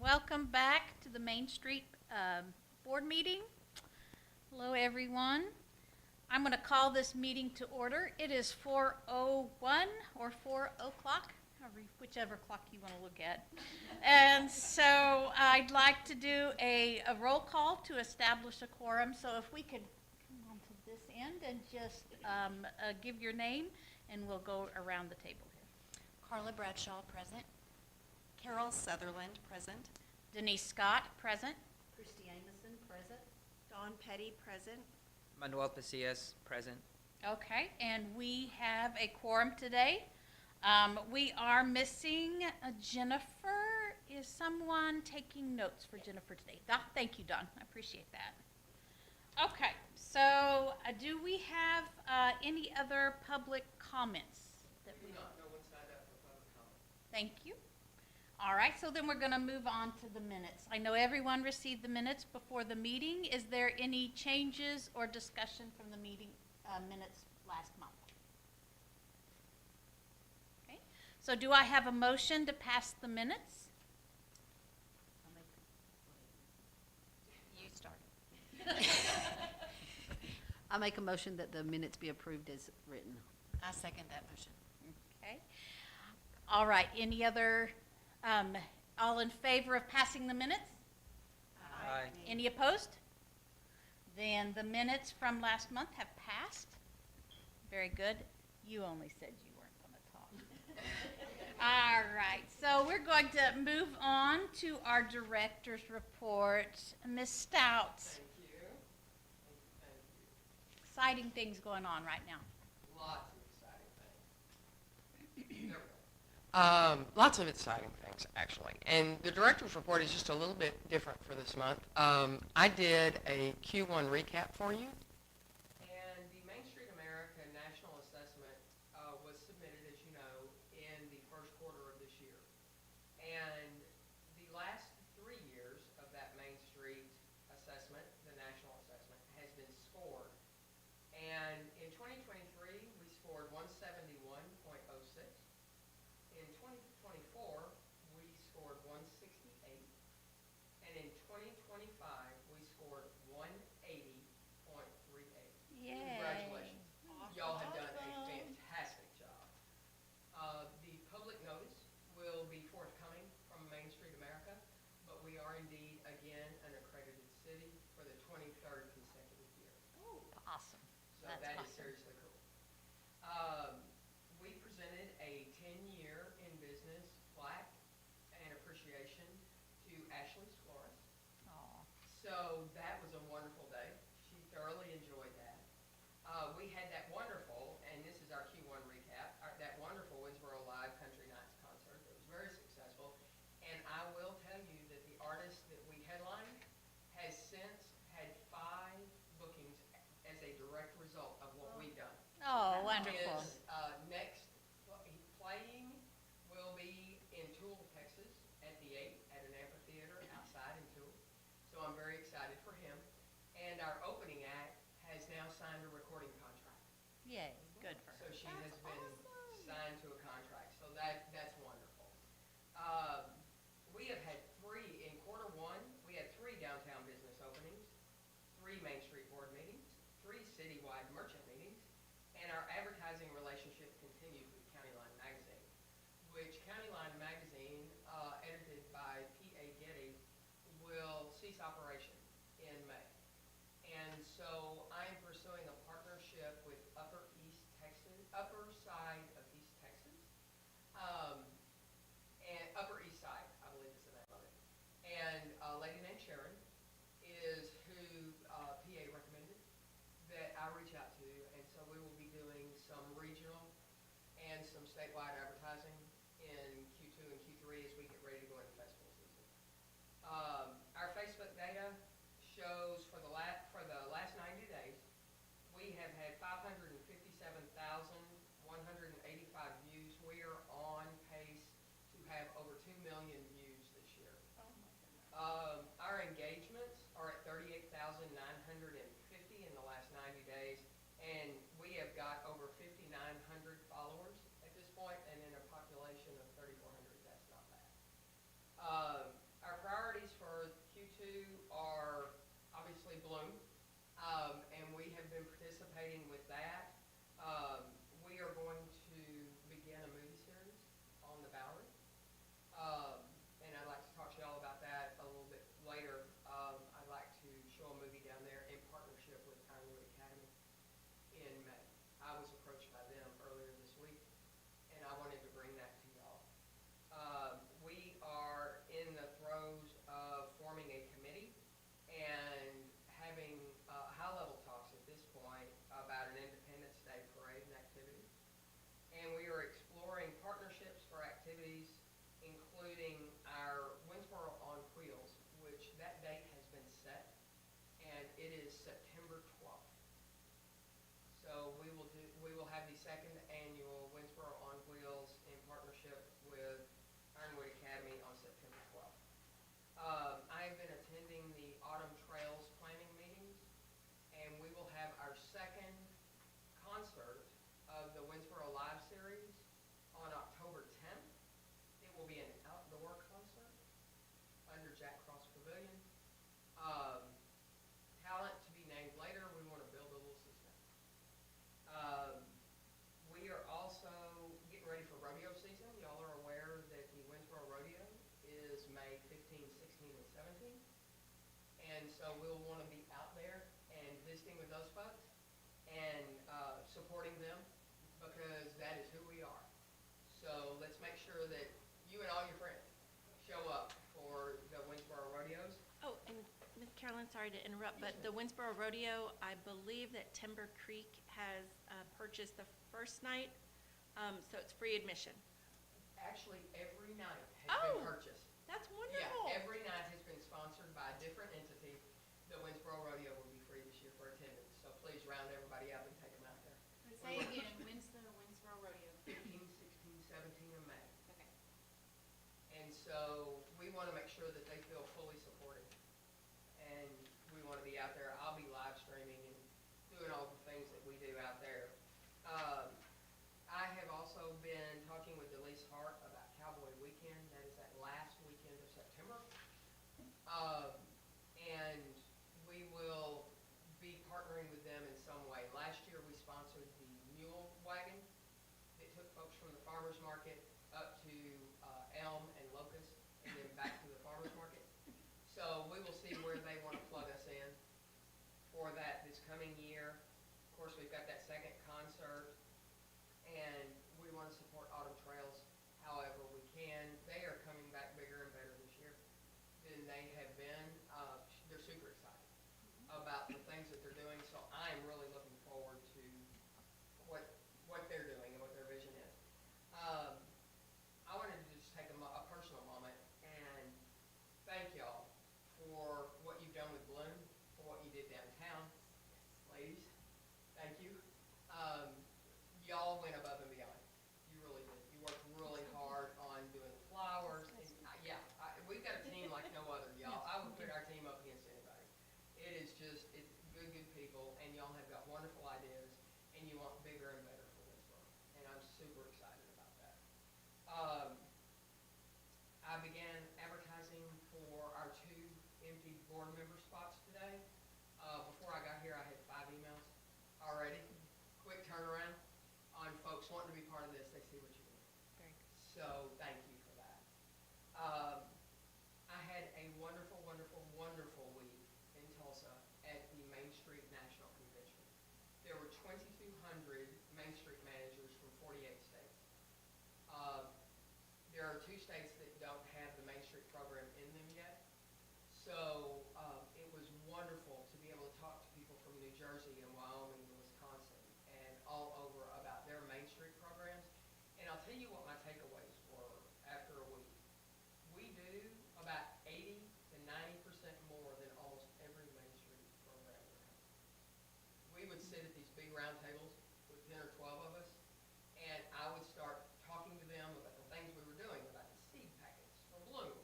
Welcome back to the Mainstreet board meeting. Hello, everyone. I'm going to call this meeting to order. It is 4:01 or 4 o'clock, whichever clock you want to look at. And so I'd like to do a roll call to establish a quorum. So if we could come on to this end and just give your name, and we'll go around the table here. Carla Bradshaw, present. Carol Sutherland, present. Denise Scott, present. Christy Amison, present. Dawn Petty, present. Manuel Pasillas, present. Okay, and we have a quorum today. We are missing Jennifer. Is someone taking notes for Jennifer today? Thank you, Dawn. I appreciate that. Okay, so do we have any other public comments? We do not. No one signed up for public comment. Thank you. All right, so then we're going to move on to the minutes. I know everyone received the minutes before the meeting. Is there any changes or discussion from the meeting minutes last month? Okay, so do I have a motion to pass the minutes? You started. I make a motion that the minutes be approved as written. I second that motion. Okay. All right, any other, all in favor of passing the minutes? Aye. Any opposed? Then the minutes from last month have passed. Very good. You only said you weren't going to talk. All right, so we're going to move on to our director's report. Ms. Stout, Thank you. Thank you. exciting things going on right now. Lots of exciting things. There we go. Lots of exciting things, actually. And the director's report is just a little bit different for this month. I did a Q1 recap for you. And the Mainstreet America National Assessment was submitted, as you know, in the first quarter of this year. And the last 3 years of that Main Street assessment, the national assessment, has been scored. And in 2023, we scored 171.06. In 2024, we scored 168. And in 2025, we scored 180.38. Yay. Congratulations. Y'all have done a fantastic job. The public notice will be forthcoming from Mainstreet America, but we are indeed, again, an accredited city for the 23rd consecutive year. Awesome. So That's that is awesome. seriously cool. We presented a 10-year in business plaque and appreciation to Ashley Flores. Aw. So that was a wonderful day. She thoroughly enjoyed that. We had that wonderful, and this is our Q1 recap, that wonderful Winnsboro Live Country Nights concert. It was very successful. And I will tell you that the artist that we headlined has since had 5 bookings as a direct result of what we've done. Oh, wonderful. His next playing will be in Toole, Texas at the 8 at an amphitheater outside in Toole. So I'm very excited for him. And our opening act has now signed a recording contract. Yay, good for So her. she has been signed to a contract. So that's wonderful. We have had 3 in quarter 1. We had 3 downtown business openings, 3 Main Street board meetings, 3 citywide merchant meetings, and our advertising relationship continued with County Line Magazine, which County Line Magazine, edited by P.A. Getty, will cease operation in May. And so I'm pursuing a partnership with Upper Side of East Texas, and Upper East Side, I believe is the name of it. And a lady named Sharon is who PA recommended that I reach out to, and so we will be doing some regional and some statewide advertising in Q2 and Q3 as we get ready to go into festival season. Our Facebook data shows for the last 90 days, we have had 557,185 views. We are on pace to have over 2 million views this year. Oh, my goodness. Our engagements are at 38,950 in the last 90 days, and we have got over 5,900 followers at this point, and in a population of 3,400, that's not bad. Our participating with that. We are going to begin a movie series on the Bowery. And I'd like to talk to y'all about that a little bit later. I'd like to show a movie down there in partnership with Ironwood Academy in May. I was approached by them earlier this week, and I wanted to bring that to y'all. We are in the throes of forming a committee and having high-level talks at this point about an Independence Day parade and activity. And we are exploring partnerships for activities, including our Winnsboro on Wheels, which that date has been set, and it is September 12th. So we will have the second annual Winnsboro on Wheels in partnership with Ironwood Academy on September 12th. I have been attending the Autumn Trails planning meetings, and we will have our second concert of the Winnsboro Live Series on October 10th. It will be an outdoor concert under Jack Cross Pavilion. Talent to be named later. We want to build a little system. We are also getting ready for rodeo season. Y'all are aware that the Winnsboro Rodeo is May 15, 16, and 17. And so we'll want to be out there and visiting with those folks and supporting them, because that is who we are. So let's make sure that you and all your friends show up for the Winnsboro Rodeos. Oh, and Ms. Carolyn, sorry to interrupt, but the Winnsboro Rodeo, I believe that Timber Creek has purchased the first night, so it's free admission. Actually, every night has been purchased. That's Yeah, wonderful. every night has been sponsored by a different entity. The Winnsboro Rodeo will be free this year for attendance, so please round everybody up and take them out there. Say again, when's the Winnsboro Rodeo? 15, 16, 17 of May. Okay. And so we want to make sure that they feel fully supported. And we want to be out there. I'll be live streaming and doing all the things that we do out there. I have also been talking with Delise Hart about Cowboy Weekend. That is that last weekend of September. And we will be partnering with them in some way. Last year, we sponsored the mule wagon that took folks from the farmer's market up to Elm and Locust and then back to the farmer's market. So we will see where they want to plug us in for that this coming year. Of course, we've got that second concert, and we want to support Autumn Trails however we can. They are coming back bigger and better this year than they have been. They're super excited about the things that they're doing, so I am really looking forward to what they're doing and what their vision is. I wanted to just take a personal moment and thank y'all for what you've done with Bloom, for what you did downtown. Ladies, thank you. Y'all went above and beyond. You really did. You worked really hard on doing the flowers. And, we've got a team like no other, y'all. I would put our team up against anybody. It is just, it's good people, and y'all have got wonderful ideas, and you want bigger and better for Winnsboro. And I'm super excited about that. I began advertising for our 2 empty board member spots today. Before I got here, I had 5 emails already. Quick turnaround on folks wanting to be part of this. They see what you're doing. Very good. So thank you for that. I had a wonderful, wonderful, wonderful week in Tulsa at the Mainstreet National Convention. There were 2,200 Main Street managers from 48 states. There are 2 states that don't have the Main Street program in them yet. So it was wonderful to be able to talk to people from New Jersey and Wyoming and Wisconsin and all over about their Main Street programs. And I'll tell you what my takeaways were after a week. We do about 80 to 90% more than almost every Main Street program in the country. We would sit at these big round tables with 10 or 12 of us, and I would start talking to them about the things we were doing, about the seed packets from Bloom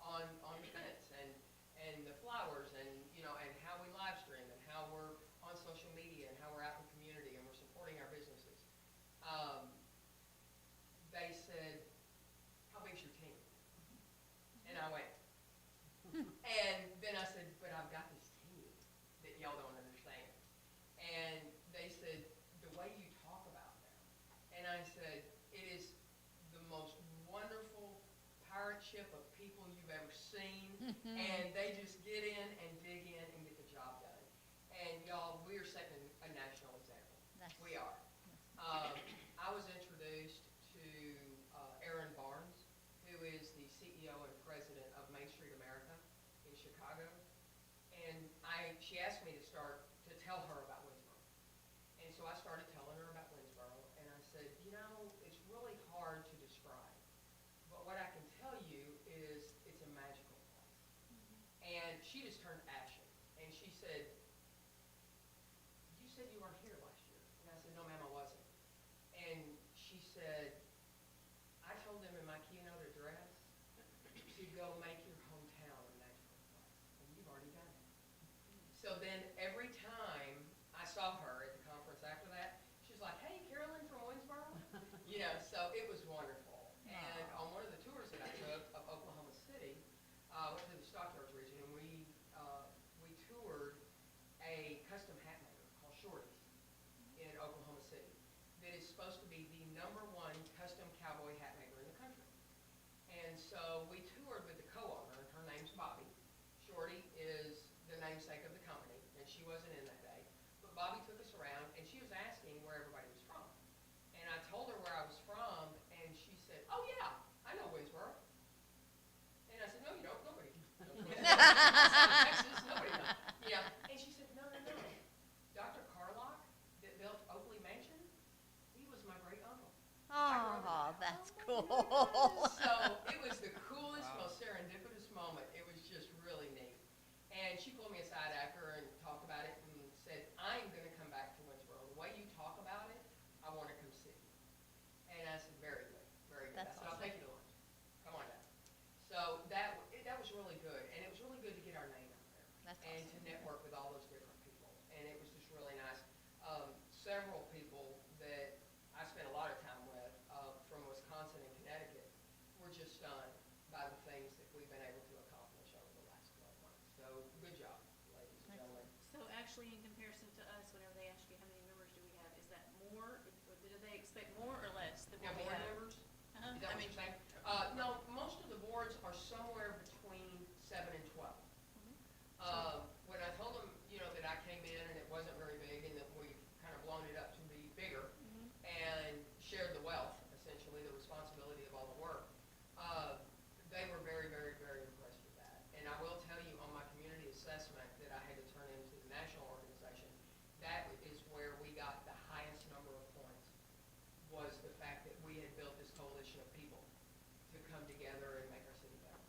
on the fence, and the flowers, and and how we live stream, and how we're on social media, and how we're out in the community, and we're supporting our businesses. They said, "How big's your team?" And I went, and then I said, "But I've got this team that y'all don't understand." And they ship of people you've ever seen, and they just get in and dig in and get the job done. And y'all, we are setting a national example. That's- We are. I was introduced to Erin Barnes, who is the CEO and president of Mainstreet America in Chicago. And she asked me to tell her about Winnsboro. And so I started telling her about Winnsboro, and I said, it's really hard to describe. But what I can tell you is it's a magical place. And she just turned ashen, and she said, you said you weren't here last year. And I said, no, ma'am, I wasn't. And she said, I told them in my keynote address to go make your hometown a magical place. And you've already done it. So then every time I saw her at the conference after that, she's like, hey, Carolyn from Winnsboro? So it was wonderful. And on one of the tours that I took of Oklahoma City, I went to the Stockyards region, and we toured a custom hat maker called Shorty's in Oklahoma City that is supposed to be the #1 custom cowboy hat maker in the country. And so we toured with the co-owner, and her name's Bobby. Shorty is the namesake of the company, and she wasn't in that day. But Bobby took us around, and she was asking where everybody was from. And I told her where I was from, and she said, oh yeah, I know Winnsboro. And I said, no, you don't. Nobody knows Winnsboro. Texas, nobody knows. And she said, no. Dr. Carlock that built Oakley Mansion, he was my great uncle. Oh, that's cool. So it was the coolest, most serendipitous moment. It was just really neat. And she pulled me aside after and talked about it and said, I'm going to come back to Winnsboro. The way you talk about it, I want to come see you. And I said, very good, very good. That's I said, I'll awesome. take you to lunch. Come on down. So that was really good. And it was really good to get our name out there. That's And awesome. to network with all those different people. And it was just really nice. Several people that I spent a lot of time with from Wisconsin and Connecticut were just stunned by the things that we've been able to accomplish over the last 12 months. So good job, ladies and gentlemen. So actually, in comparison to us, whenever they ask you how many members do we have, is that more, or do they expect more or less than Now, what we board have? members, Uh-huh. is that what you're saying? No, most of the boards are somewhere between 7 and 12. When I told them, that I came in and it wasn't very big and that we've kind of blown it up to be bigger and shared the wealth, essentially, the responsibility of all the work, they were very, very, very impressed with that. And I will tell you, on my community assessment that I had to turn into the national organization, that is where we got the highest number of points, was the fact that we had built this coalition of people to come together and make our city better.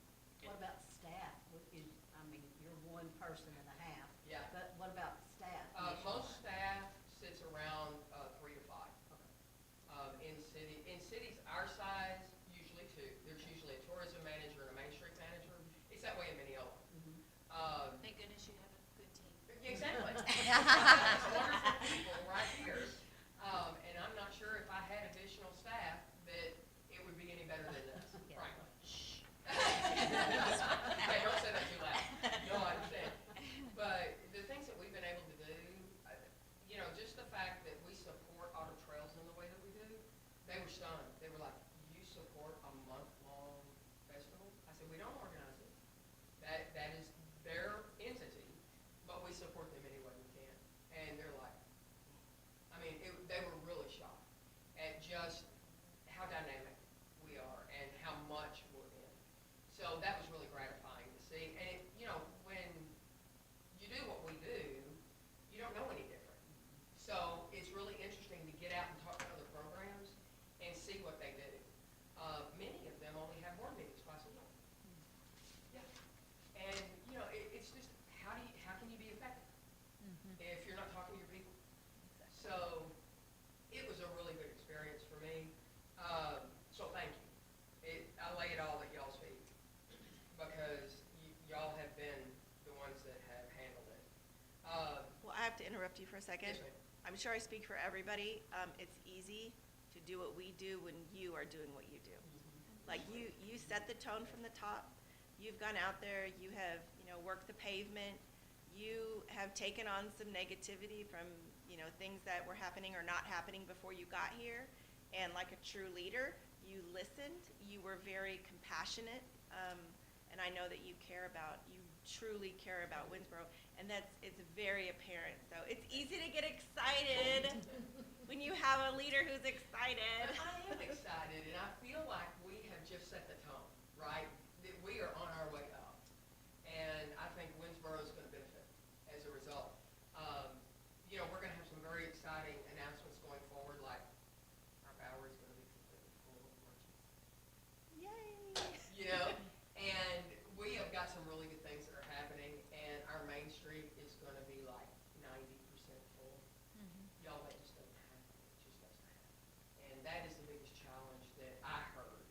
What about staff? You're one person and a half. Yeah. But what about staff? Most staff sits around 3 to 5. Okay. In cities our size, usually 2. There's usually a tourism manager and a Mainstreet manager. It's that way in Mineola. Thank goodness you have a good team. Exactly. It's wonderful people right here. And I'm not sure if I had additional staff that it would be any better than this, Yeah. frankly. Hey, don't say that too loud. No, I understand. But the things that we've been able to do, just the fact that we support Auto Trails in the way that we do, they were stunned. They were like, you support a month-long festival? I said, we don't organize it. That is their entity, but we support them any way we can. And they're like, they were really shocked at just how dynamic we are and how much we're in. So that was really gratifying to see. And, when you do what we do, you don't know any different. So it's really interesting to get out and talk to other programs and see what they do. Many of them only have board meetings twice a year. Yeah. And, it's just, how can you be effective if you're not talking to your people? So it was a really good experience for me. So thank you. I lay it all at y'all's feet because y'all have been the ones that have handled it. Well, I have to interrupt you for a second. Yes, ma'am. I'm sure I speak for everybody. It's easy to do what we do when you are doing what you do. Like you set the tone from the top. You've gone out there, you have, worked the pavement. You have taken on some negativity from, things that were happening or not happening before you got here. And like a true leader, you listened, you were very compassionate, And I know that you truly care about Winnsboro, and it's very apparent. So it's easy to get excited when you have a leader who's excited. I am excited, and I feel like we have just set the tone, right? That we are on our way up, and I think Winnsboro is going to benefit as a result. We're going to have some very exciting announcements going forward, like our Bowery is going to be completely full of merchants. Yay! And we have got some really good things that are happening, and our Main Street is going to be like 90% full. Y'all, that just doesn't happen. It just doesn't happen. And that is the biggest challenge that I heard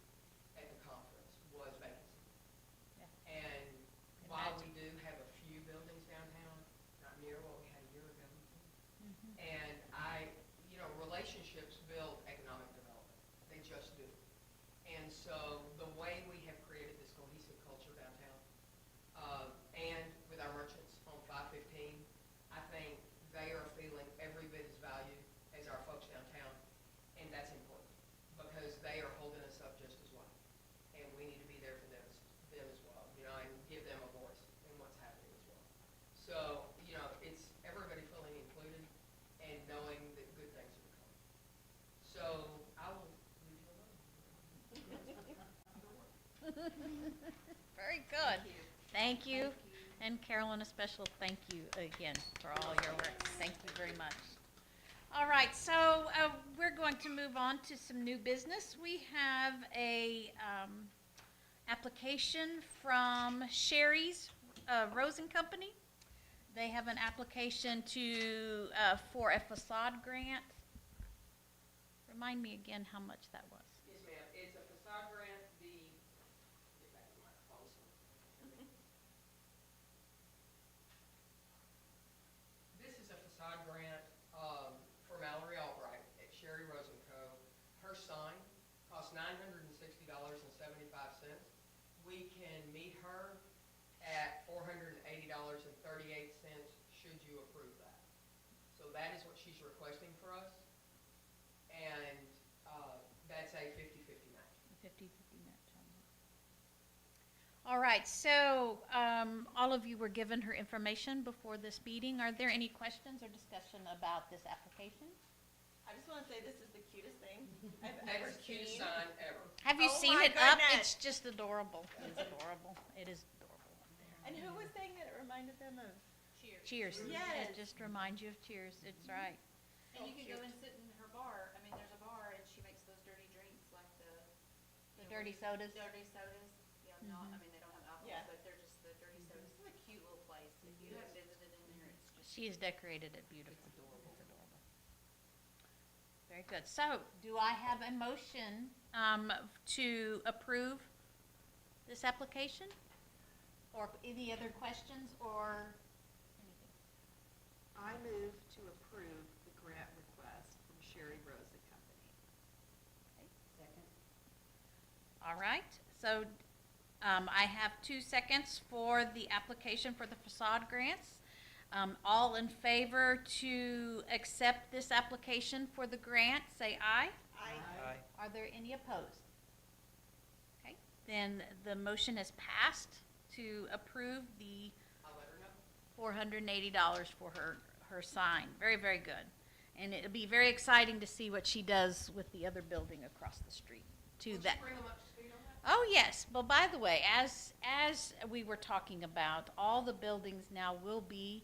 at the conference was vacancy. Yeah. And while we do have a few buildings downtown, not near what we had a year ago, and relationships build economic development. They just do. And so the way we have created this cohesive culture downtown, and with our merchants on 515, I think they are feeling every bit as valued as our folks downtown, and that's important because they are holding us up just as well, and we need to be there for them as well, and give them a voice in what's happening as well. So, it's everybody feeling included and knowing that good things are coming. So I will leave you alone. Very good. Thank you. And Carolyn, a special thank you again for all your work. Thank you very much. All right, so we're going to move on to some new business. We have a application from Sherry's Rosen Company. They have an application for a facade grant. Remind me again how much that was. Yes, ma'am. It's a facade grant. Get back to my phone. This is a facade grant for Mallory Albright at Sherry Rosen Co. Her sign costs $960.75. We can meet her at $480.38 should you approve that. So that is what she's requesting for us. And that's a 50-50 match. 50/50 match on that. All right, so all of you were given her information before this meeting. Are there any questions or discussion about this application? I just want to say this is the cutest thing I've That's ever the cutest seen. sign ever. Have you Oh seen my it up? goodness. It's just adorable. It's adorable. It is adorable up there. And who was saying that it reminded them of? Cheers. Yes. It just reminds you of Cheers. It's right. And you can go and sit in her bar, I mean, there's a bar, and she makes those dirty drinks, like The dirty sodas. dirty sodas, I mean, they don't have alcohol, Yeah. but they're just the dirty sodas, it's a cute little place, if you have visited in there, it's just. She has decorated it beautifully. It's adorable. Very good. So, do I have a motion to approve this application? Or any other questions or anything? I move to approve the grant request from Sherry Rosen Company. Second. All right, so I have 2 seconds for the application for the facade grants. All in favor to accept this application for the grant, say aye. Aye. Are there any opposed? Okay, then the motion has passed to approve the I'll let her know. $480 for her sign. Very, very good. And it'll be very exciting to see what she does with the other building across the street to Would that. you bring them up to speed on that? Oh, yes. Well, by the way, as we were talking about, all the buildings now will be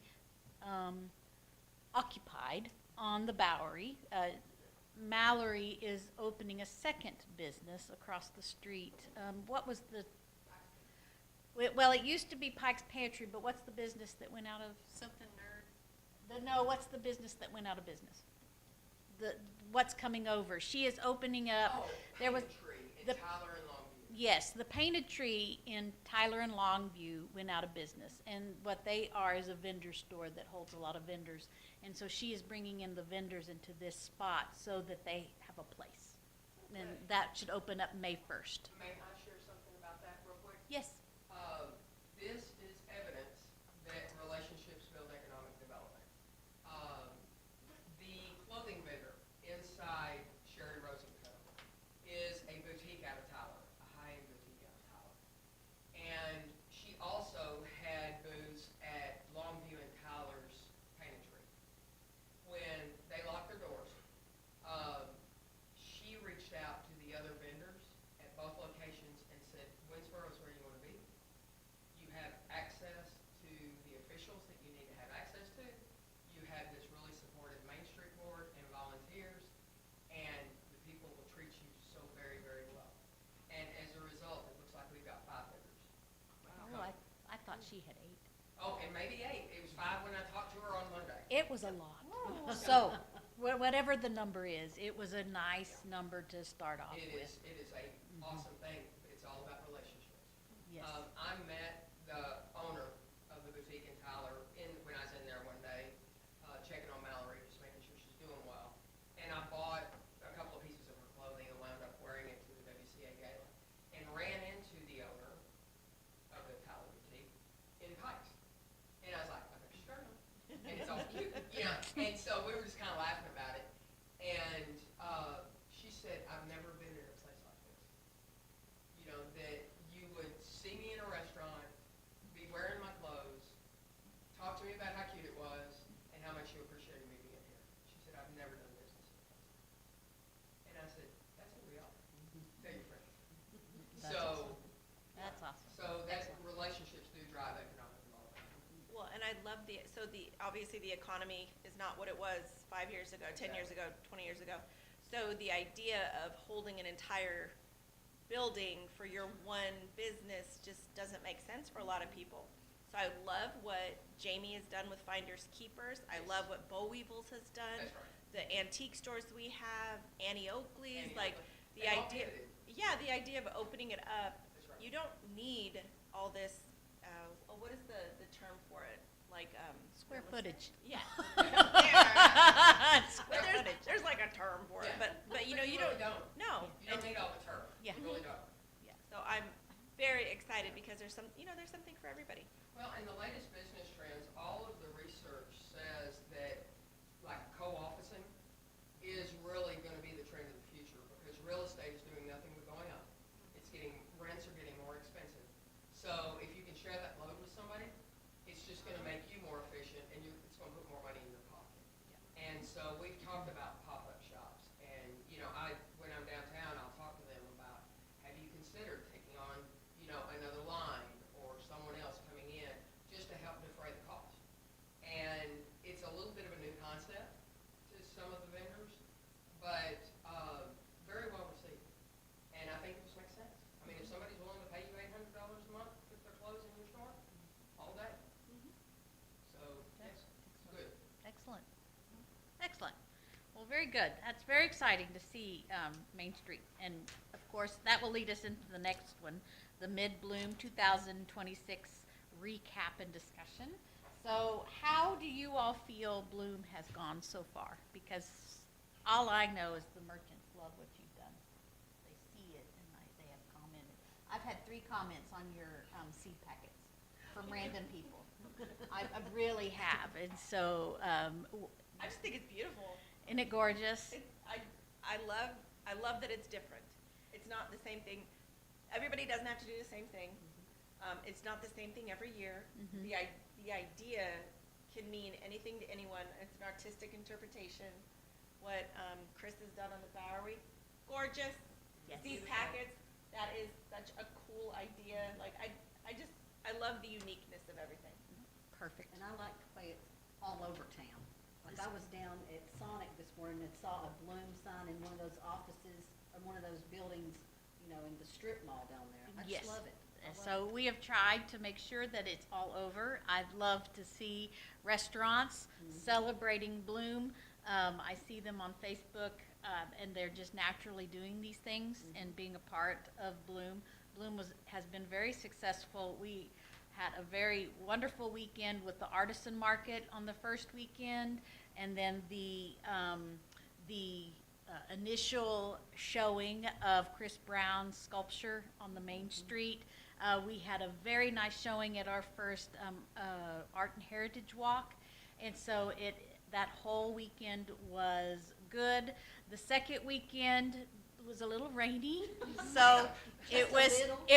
occupied on the Bowery. Mallory is opening a second business across the street. What was the, well, it used to be Pike's Pantry, but what's the business that went out of? Something nerd. No, what's the business that went out of business? What's coming over? She is opening up. Oh, There was Painted Tree in the- Tyler and Longview. Yes, the Painted Tree in Tyler and Longview went out of business, and what they are is a vendor store that holds a lot of vendors, and so she is bringing in the vendors into this spot so that they have a place, and Okay. that should open up May 1st. May I share something about that real quick? Yes. This is evidence that relationships build economic development. The clothing vendor inside Sherry Rosen Co. is a boutique out of Tyler, a high-end boutique out of Tyler. she had 8. Oh, and maybe 8. It was 5 when I talked to her on Monday. It was a lot. So, whatever the number is, it was a nice number to start off with. It is a awesome thing. It's all about relationships. Yes. I met the owner of the boutique in Tyler when I was in there one day, checking on Mallory, just making sure she's doing well. And I bought a couple of pieces of her clothing and wound up wearing it to the WCA gala, and ran into the owner of the Tyler boutique in Pikes. And I was like, I bet she's struggling. And it's all cute, you know. And so we were just kind of laughing about it. And she said, I've never been in a place like this. You know, that you would see me in a restaurant, be wearing my clothes, talk to me about how cute it was, and how much you appreciated me being here. She said, I've never done business in a place like this. And I said, that's what we are. Tell your friends. That's So, awesome. That's awesome. so that relationships do drive economic development. Well, and I love obviously the economy is not what it was 5 years ago, 10 years ago, 20 years ago. So the idea of holding an entire building for your one business just doesn't make sense for a lot of people. So I love what Jamie has done with Finders Keepers. I love what Boll Weevils has done. That's right. The antique stores we have, Annie Oakley's, Annie like Oakley. the They all idea. did it. Yeah, the idea of opening it up. That's right. You don't need all this. What is the term for it? Like Square real estate? footage. Yeah. Square But footage. there's like a term for it, Yeah. but you know you really don't. No. You don't need all the turf. Yeah. You really don't. Yeah. So I'm very excited because there's something for everybody. Well, in the latest business trends, all of the research says that, like, co-officing is really going to be the trend of the future, because real estate is doing nothing but going up. Rents are getting more expensive. So if you can share that load with somebody, it's just going to make you more efficient, and it's going to put more money in your pocket. And so we've talked about pop-up shops, and, you know, when I'm downtown, I'll talk to them about, have you considered taking on, you know, another line or someone else coming in just to help defray the cost? And it's a little bit of a new concept to some of the vendors, but very well received. And I think it just makes sense. I mean, if somebody's willing to pay you $800 a month to put their clothes in your store, all day. So, yes, good. Excellent. Excellent. Well, very good. That's very exciting to see Main Street. And of course, that will lead us into the next one, the Mid-Bloom 2026 recap and discussion. So how do you all feel Bloom has gone so far? Because all I know is the merchants love what you've done. They see it and they have commented. I've had 3 comments on your seed packets from random people. I really have. And so, I just think it's beautiful. isn't it gorgeous? I love that it's different. It's not the same thing. Everybody doesn't have to do the same thing. It's not the same thing every year. Mhm. The idea can mean anything to anyone. It's an artistic interpretation. What Chris has done on the Bowery, gorgeous. Yes. These packets, that is such a cool idea. Like I love the uniqueness of everything. Perfect. And I like the way it's all over town. Like I was down at Sonic this morning and saw a Bloom sign in one of those offices, or one of those buildings, you know, in the strip mall down there. I Yes. just love it. I love So we have tried to make sure that it's all over. I'd love to see restaurants celebrating Bloom. I see them on Facebook, and they're just naturally doing these things and being a part of Bloom. Bloom has been very successful. We had a very wonderful weekend with the artisan market on the first weekend, and then the initial showing of Chris Brown's sculpture on the Main Street. We had a very nice showing at our first Art and Heritage Walk, and so that whole weekend was good. The second weekend was a little rainy, so it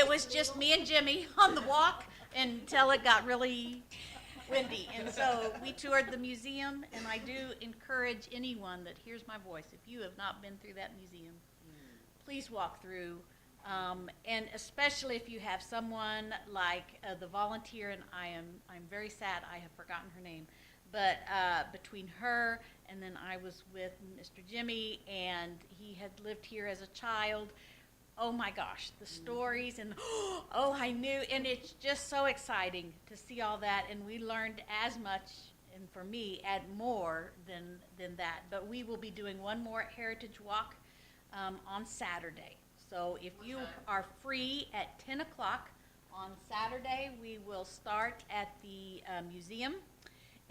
was just me and Jimmy on the walk until it got really windy. And so we toured the museum, and I do encourage anyone that hears my voice, if you have not been through that museum, please walk through. And especially if you have someone like the volunteer, and I'm very sad I have forgotten her name, but between her and then I was with Mr. Jimmy, and he had lived here as a child. oh my gosh, the stories and, oh, I knew, and it's just so exciting to see all that, and we learned as much, and for me, add more than that. But we will be doing one more Heritage Walk on Saturday. So if you are free at 10 o'clock on Saturday, we will start at the museum.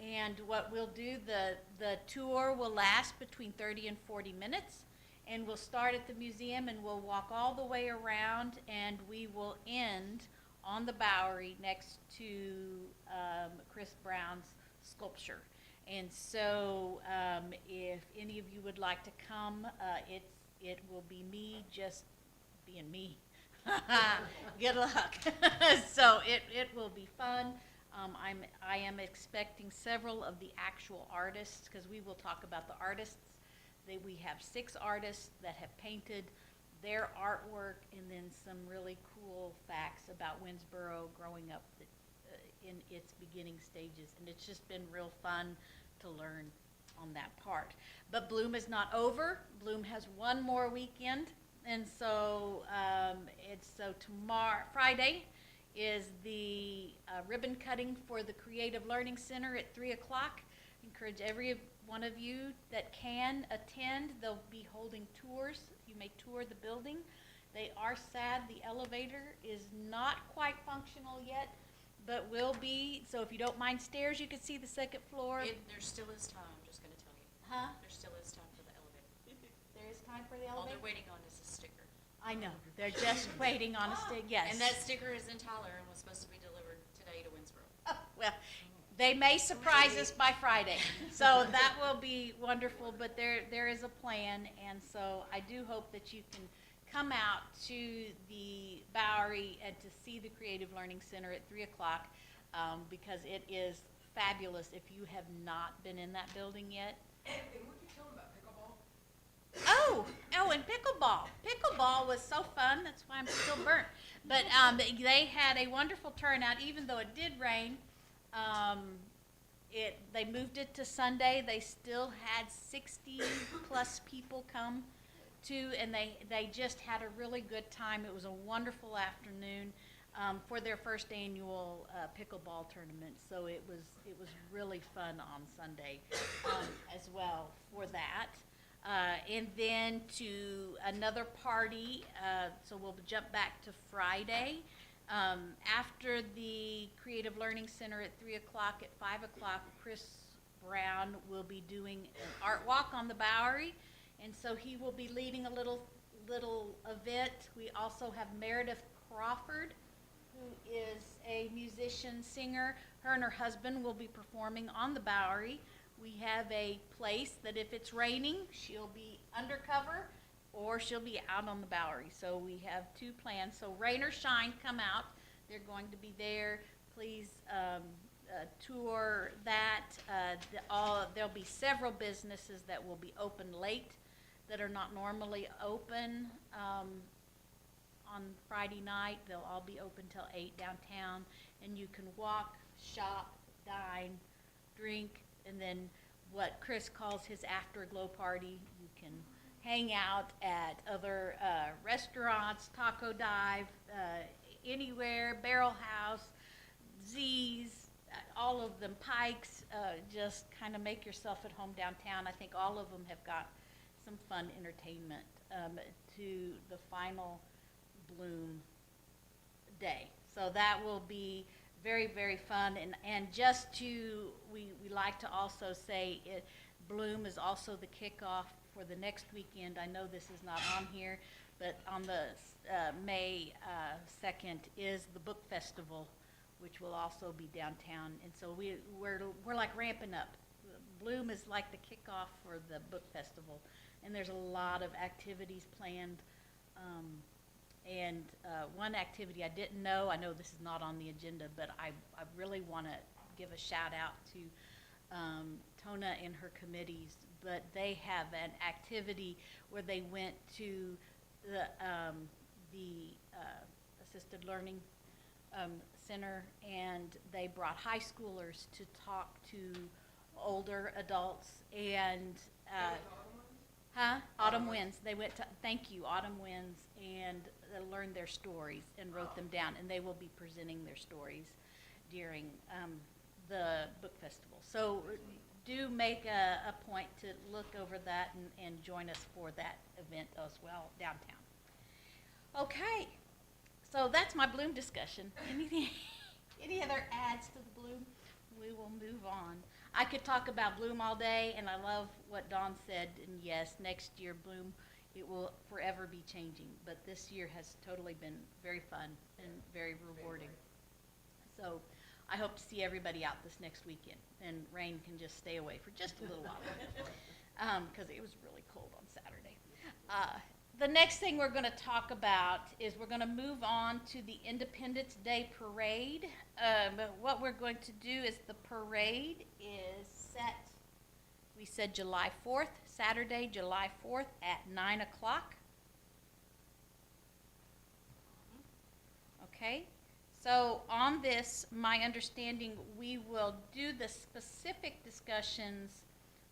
And what we'll do, the tour will last between 30 and 40 minutes. And we'll start at the museum and we'll walk all the way around and we will end on the Bowery next to Chris Brown's sculpture. And so if any of you would like to come, it will be me just being me. Good luck. So it will be fun. I am expecting several of the actual artists, because we will talk about the artists. We have 6 artists that have painted their artwork, and then some really cool facts about Winnsboro growing up in its beginning stages. And it's just been real fun to learn on that part. But Bloom is not over. Bloom has one more weekend. And so tomorrow, Friday, is the ribbon cutting for the Creative Learning Center at 3 o'clock. Encourage every one of you that can attend. They'll be holding tours. You may tour the building. They are sad the elevator is not quite functional yet, but will be. So if you don't mind stairs, you can see the second floor. There still is time, I'm just gonna tell you. Huh? There still is time for the elevator. There is time for the All elevator? they're waiting on is a sticker. I know. They're just waiting on a stick, yes. And that sticker is in Tyler and was supposed to be delivered today to Winnsboro. Oh, well, they may surprise us by Friday. So that will be wonderful, but there is a plan. And so I do hope that you can come out to the Bowery and to see the Creative Learning Center at 3 o'clock because it is fabulous if you have not been in that building yet. And what did you tell them about pickleball? Oh, and pickleball. Pickleball was so fun. That's why I'm still burnt. But they had a wonderful turnout, even though it did rain. They moved it to Sunday. They still had 60 plus people come to, and they just had a really good time. It was a wonderful afternoon for their first annual pickleball tournament. So it was really fun on Sunday as well for that. And then to another party, so we'll jump back to Friday. After the Creative Learning Center at 3 o'clock, at 5 o'clock, Chris Brown will be doing an art walk on the Bowery. And so he will be leading a little event. We also have Meredith Crawford, who is a musician, singer. Her and her husband will be performing on the Bowery. We have a place that if it's raining, she'll be undercover or she'll be out on the Bowery. So we have 2 plans. So rain or shine, come out. They're going to be there. Please tour that. There'll be several businesses that will be open late that are not normally open on Friday night. They'll all be open till 8 downtown. And you can walk, shop, dine, drink, and then what Chris calls his afterglow party. You can hang out at other restaurants, Taco Dive, anywhere, Barrel House, Z's, all of them, Pikes, just kind of make yourself at home downtown. I think all of them have got some fun entertainment to the final Bloom day. So that will be very, very fun. And just to, we like to also say Bloom is also the kickoff for the next weekend. I know this is not on here, but on the May 2nd is the book festival, which will also be downtown. And so we're like ramping up. Bloom is like the kickoff for the book festival, and there's a lot of activities planned. And one activity I didn't know, I know this is not on the agenda, but I really want to give a shout out to Tona and her committees. But they have an activity where they went to the assisted learning center, and they brought high schoolers to talk to older adults. And Autumn Winds. They went to, thank you, Autumn Winds, and learned their stories and wrote them down, and they will be presenting their stories during the book festival. So do make a point to look over that and join us for that event as well downtown. Okay, so that's my Bloom discussion. Anything, any other adds to the Bloom? We will move on. I could talk about Bloom all day, and I love what Dawn said, and yes, next year Bloom, it will forever be changing, but this year has totally been very fun and very rewarding. So I hope to see everybody out this next weekend, and rain can just stay away for just a little while, because it was really cold on Saturday. The next thing we're going to talk about is we're going to move on to the Independence Day Parade. But what we're going to do is the parade is set, we said July 4th, Saturday, July 4th at 9 o'clock. Okay, so on this, my understanding, we will do the specific discussions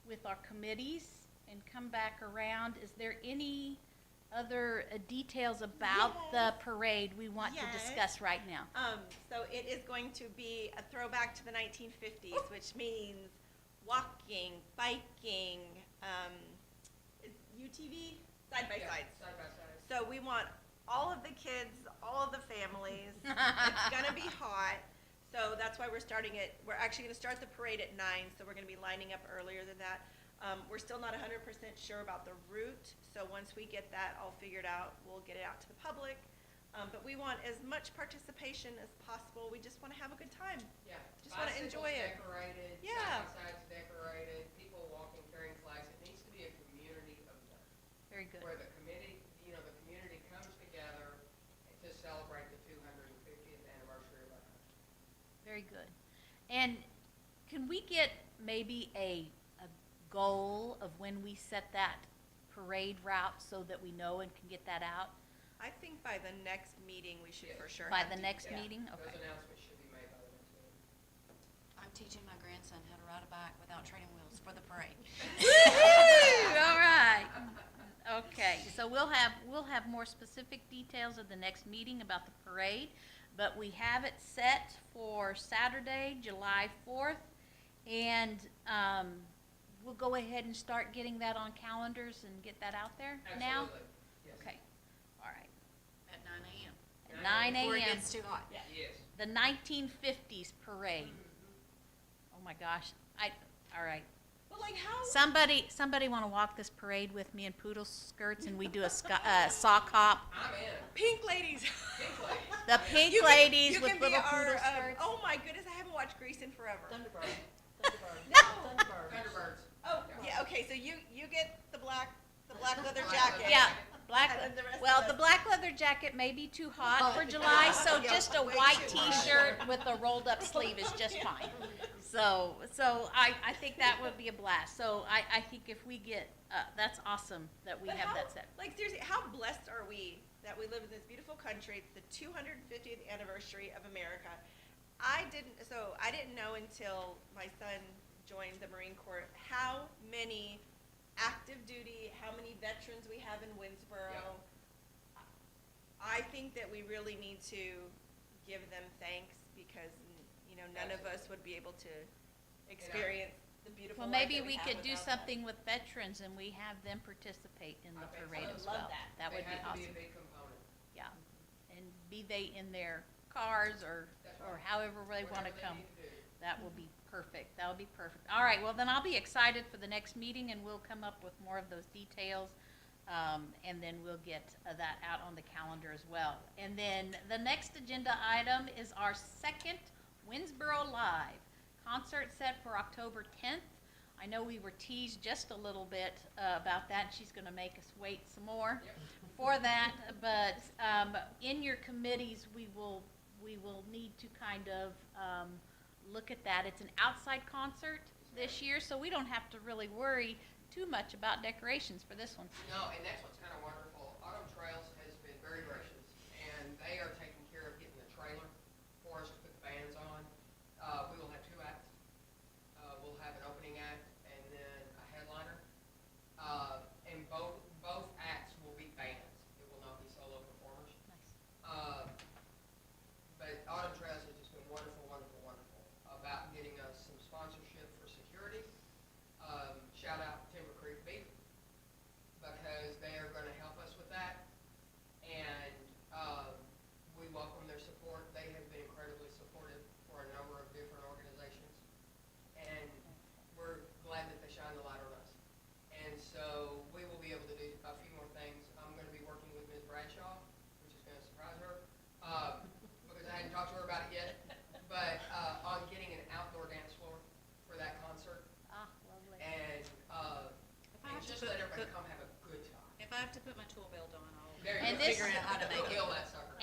with our committees and come back around. Is there any other details about the parade we want to discuss right now? So it is going to be a throwback to the 1950s, which means walking, biking, UTV, side-by-sides. So we want all of the kids, all of the families. It's going to be hot. So that's why we're actually going to start the parade at 9, so we're going to be lining up earlier than that. We're still not 100% sure about the route, so once we get that all figured out, we'll get it out to the public. But we want as much participation as possible. We just want to have a good time. Yeah. Just want to enjoy it. Decorated, Yeah. side-by-sides decorated, people walking, carrying flags. It needs to be a community event. Very good. Where the committee, the community comes together to celebrate the 250th anniversary of our country. Very good. And can we get maybe a goal of when we set that parade route so that we know and can get that out? I think by the next meeting, we should for sure By have the to- next yeah. meeting? Those Okay. announcements should be made by the next meeting. I'm teaching my grandson how to ride a bike without training wheels for the parade. Woo-hoo! All right. Okay, so we'll have more specific details at the next meeting about the parade, but we have it set for Saturday, July 4th, and we'll go ahead and start getting that on calendars and get that out there now? Absolutely. Yes. Okay, all right. At 9 a.m. At 9 Before it a.m. gets too hot. Yes. The 1950s parade. Oh my gosh, all right. But like how? Somebody want to walk this parade with me in poodle skirts and we do a sock hop? I'm in. Pink ladies. Pink ladies. The pink You can- ladies you with can be little our, poodle skirts? oh my goodness, I haven't watched Grease in forever. Thunderbird. Thunderbirds. Oh, yeah, okay, so you get the black leather Black jacket. leather. Yeah, black, And then the rest well, of the us- black leather jacket may be too hot for July, so Yeah, just a way white too hot. t-shirt with a rolled up sleeve is just fine. So I think that would be a blast. So I think if we get, that's awesome that we But have how- that set. Like seriously, how blessed are we that we live in this beautiful country? It's the 250th anniversary of America. I didn't know until my son joined the Marine Corps how many active duty, how many veterans we have in Winnsboro. Yeah. I think that we really need to give them thanks because none of us would be able to experience the beautiful Well, life maybe that we have could do without them. something with veterans and we have them participate in the I think so. parade I would as love well. that. That would be They have to be a awesome. big component. Yeah, and be they in their cars or That's right. however they want to Whatever they come. need to do. That will be perfect. That will be perfect. All right, well, then I'll be excited for the next meeting, and we'll come up with more of those details, and then we'll get that out on the calendar as well. And then the next agenda item is our second Winnsboro Live concert set for October 10th. I know we were teased just a little bit about that, and she's going to make us wait some more for that, but in your committees, we will need to kind of look at that. It's an outside concert this year, so we don't have to really worry too much about decorations for this one. No, and that's what's kind of wonderful. Autumn Trails has been very gracious, and they are taking care of getting the trailer for us to put the bands on. We will have 2 acts. We'll have an opening act and then a headliner. And both acts will be bands. It will not be solo performers.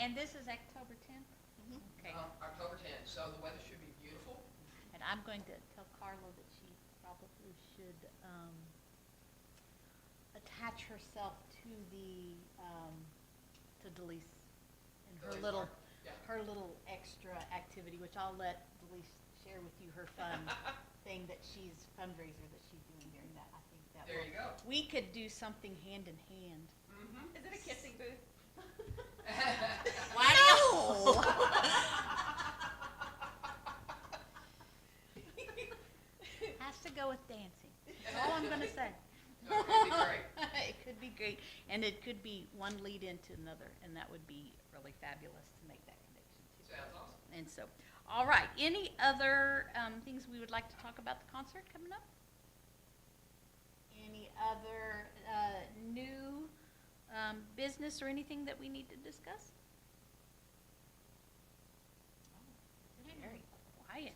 And this is October 10th? Okay. October 10th, so the weather should be beautiful. And I'm going to tell Carla that she probably should attach herself to the, to Delise and her Delise little, Park, yeah. her little extra activity, which I'll let Delise share with you her fun thing that fundraiser that she's doing during that. I think that There you go. we could do something hand in hand. Mm-hmm. Is it a kissing booth? Why no? Has to go with dancing. That's all I'm gonna say. No, it could be great. It could be great, and it could be one lead into another, and that would be really fabulous to make that connection too. Sounds awesome. And so, all right, any other things we would like to talk about the concert coming up? Any other new business or anything that we need to discuss? Very quiet.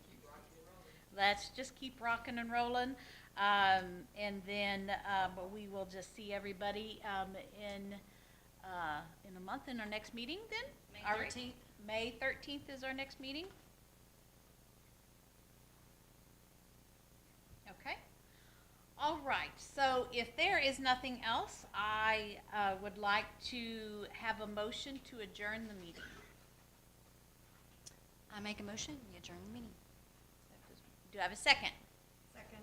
Let's just keep rocking and rolling. And then but we will just see everybody in a month in our next meeting then? May All right. 13th. May 13th is our next meeting. Okay. All right. So if there is nothing else, I would like to have a motion to adjourn the meeting. I make a motion, we adjourn the meeting. Do I have a second? Second.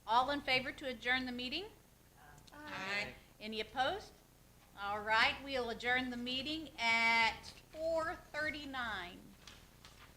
All in favor to adjourn the meeting? Aye. Any opposed? All right, we'll adjourn the meeting at 4:39.